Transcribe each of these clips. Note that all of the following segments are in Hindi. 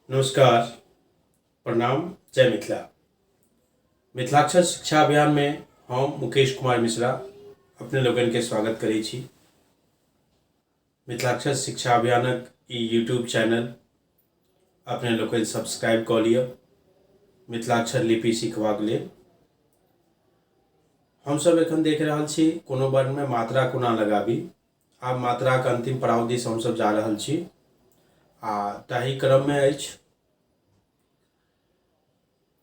नमस्कार, प्रणाम, जय मिथिला। मिथिलाक्षर शिक्षा अभियान में हम मुकेश कुमार मिश्रा अपने लोगन के स्वागत करै छी। मिथिलाक्षर शिक्षा अभियानक ई यूट्यूब चैनल अपने लोगन सब्सक्राइब कऽ लिअ मिथिलाक्षर लिपि सिखबाक लेल। हमसब एखन देख रहल छी कोनो वर्ण में मात्रा कोना लगाबी। आब मात्राक अंतिम पड़ाव दिस हमसब जा रहल छी आ ताहि क्रम में अछि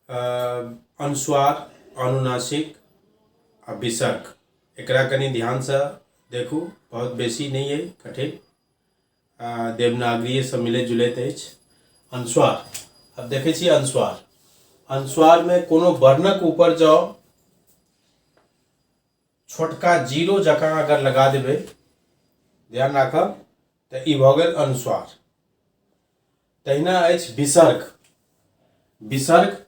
अनुस्वार, अनुनासिक आ विसर्ग। एकरा कनी ध्यान से देखू, बहुत बेसी नहीं है, कठिन देवनागरी से मिलैत जुलैत अछि। अनुस्वार, अब देखे छी अनुस्वार। अनुस्वार में कोनो वर्णक ऊपर जाओ छोटका जीरो जकाँ अगर लगा देबै, ध्यान राखब, तो ई भऽ गेल अनुस्वार। तहिना अछि विसर्ग। विसर्ग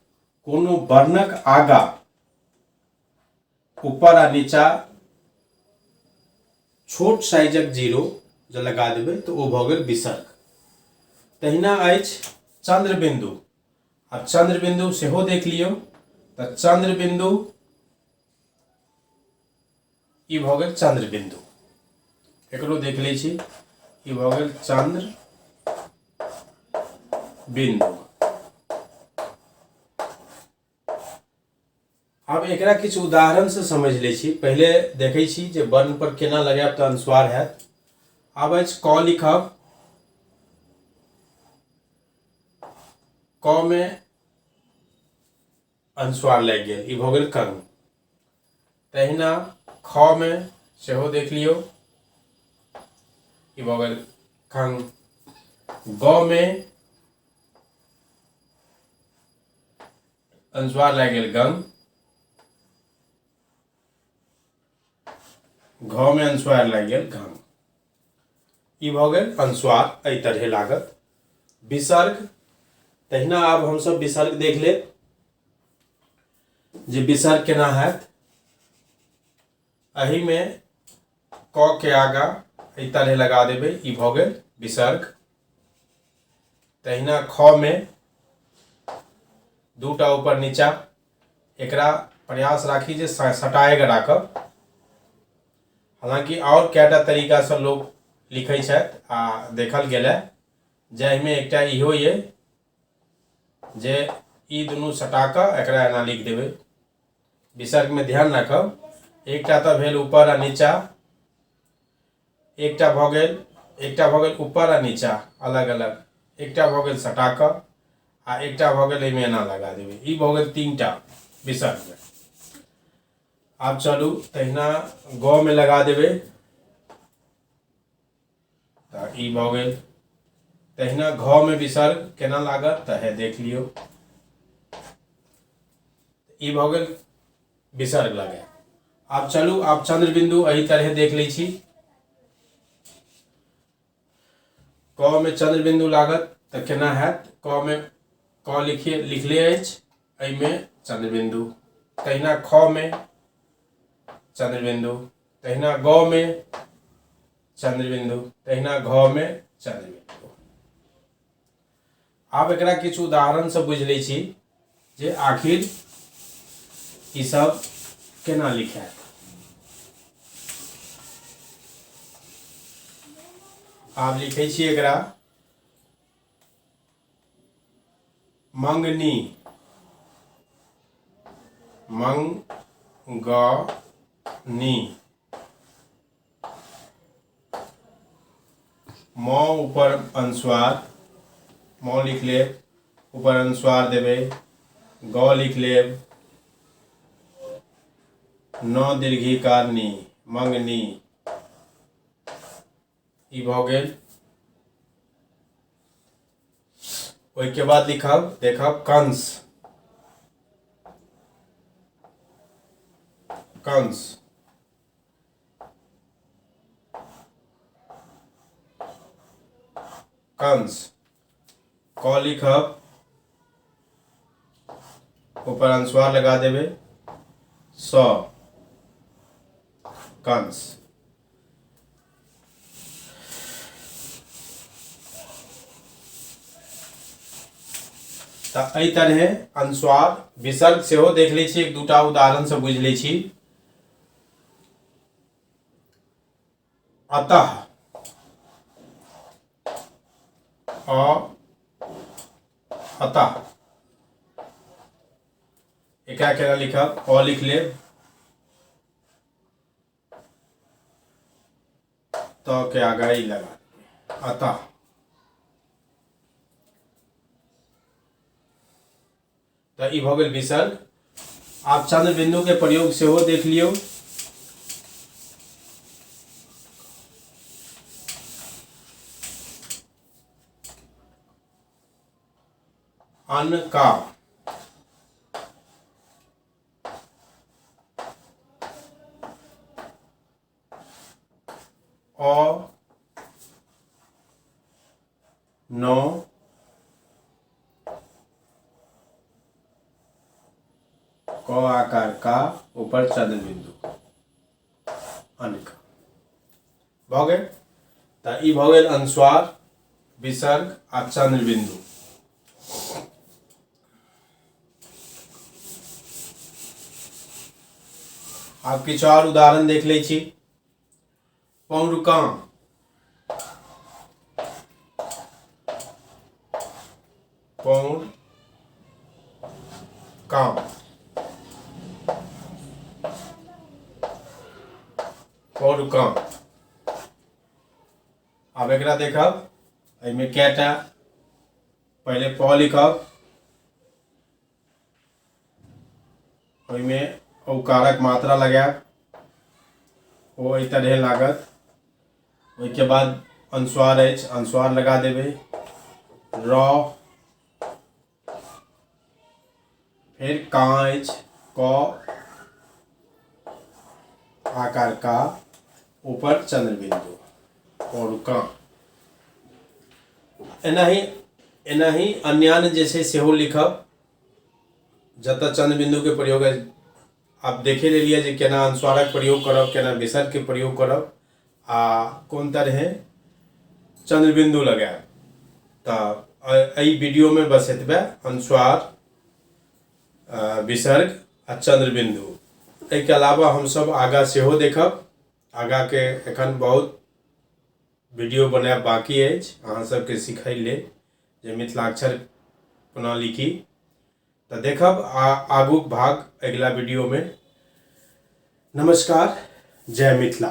कोनो वर्णक आगा ऊपर आ नीचा छोट साइजक जीरो जे लगा देबै तो ओ भऽ गेल विसर्ग। तहिना अछि चंद्रबिंदु। अब चंद्रबिंदु सेहो देख लियौ, तो चंद्रबिंदु ई भऽ गेल चंद्रबिंदु। एकरो देख लै छी, ई भऽ गेल चंद्र बिंदु। अब एकरा किछु उदाहरण से समझ ले छी। पहले देखे छी जे वर्ण पर केना लगायब तऽ अनुस्वार हैत। आब अछि क लिखब। क में अनुस्वार लागि गेल, ई भऽ गेल कंग। तहिना ख में सेहो देख लियौ, ई भऽ गेल खंग। ग में अनुस्वार लागि गेल गंग। घ में अनुस्वार लागि गेल घंग। ई भऽ गेल अनुस्वार, एहि तरहे लागत। विसर्ग, तहिना आब हमसब विसर्ग देख लेब जे विसर्ग केना हैत। एहि में क के आगा एहि तरहे लगा देबै, ई भऽ गेल विसर्ग। तहिना ख में दूटा ऊपर नीचा, एकरा प्रयास राखी जे सटाएग राखब। हालांकि और कएटा तरीका से लोग लिखै छथि आ देखल गेलै, जाहिमे एकटा इहो ये जे ई दुनू सटा कऽ एकरा एना लिख देबै। विसर्ग में ध्यान राखब, एकटा तऽ भेल ऊपर आ नीचा, एकटा भऽ गेल ऊपर आ नीचा अलग अलग, एकटा भऽ गेल सटा कऽ आ एकटा भऽ गेल एहिमे एना लगा देबै। ई भऽ गेल 3टा विसर्ग में। आब चलू तहिना ग में लगा देबै, तऽ ई भऽ गेल। तहिना घ में विसर्ग केना लागत तऽ है देख लियौ, ई भऽ गेल विसर्ग लगे। आब चलू, आब चंद्रबिंदु एहि तरह देख लै छी। क में चंद्रबिंदु लागत तऽ केना हैत। क में क लिखले अछि, एहि में चंद्रबिंदु। तहिना ख में चंद्रबिंदु, तहिना ग में चंद्रबिंदु, तहिना घ में चंद्रबिंदु। आब एकरा किछु उदाहरण से बुझ लै छी जे आखिर ई सब केना लिखायत। आब लिखै छी एकरा मंगनी, मंगनी। म ऊपर अनुस्वार, म लिख लेब, ऊपर अनुस्वार देबै। ग लिख लेब, न दीर्घिकार नी, मंगनी, ई भऽ गेल। ओहिके बाद लिखब, देखब कंस, कंस। कंस, क लिखब, ऊपर अनुस्वार लगा देबै, स, कंस। तऽ एहि तरहे अनुस्वार विसर्ग सेहो देख लै छी, एक दूटा उदाहरण से बुझि लै छी। अतः, अतः एकरा केना लिखब, अ लिख लेब, त के आगे ई लगा, अतः। तऽ ई भऽ गेल विसर्ग। आप चंद्र बिंदु के प्रयोग सेहो देख लियौ। अन्न का, अ, नौ, क आकार का, ऊपर चंद्र बिंदु, अन्न का भऽ गेल। तऽ ई भऽ गेल अनुस्वार, विसर्ग आ चंद्र बिंदु। आब किछु और उदाहरण देख लै छी। पौरुकां, पौरुकां, पौरुकां। आब एकरा देखब, एहिमे कैटा, पहले प लिखब, ओहिमे औकारक मात्रा लगायब, ओ एहि तरहे लागत। ओहिके बाद अनुस्वार अछि, अनुस्वार लगा देबै, र, फिर कां अछि, क आकार का, ऊपर चंद्र बिंदु, पौरुकां। एनाही अन्यान्य जे छै सेहो लिखब, जतऽ चंद्र बिंदु के प्रयोग है। आप देखे लेलिए जे केना अनुस्वारक प्रयोग करब, केना विसर्ग के प्रयोग करब, आ कोन तरहे चंद्र बिंदु लगायब। तऽ एहि वीडियो में बस एतबे, अनुस्वार, विसर्ग आ चंद्र बिंदु। एहिके अलावा हम सब आगाँ सेहो देखब। आगाँ के एखन बहुत वीडियो बनाएब बाकी अछि, अहाँ सबके सिखै लेल जे मिथिलाक्षर कोना लिखी। तऽ देखब आगूक भाग अगिला वीडियो में। नमस्कार, जय मिथिला।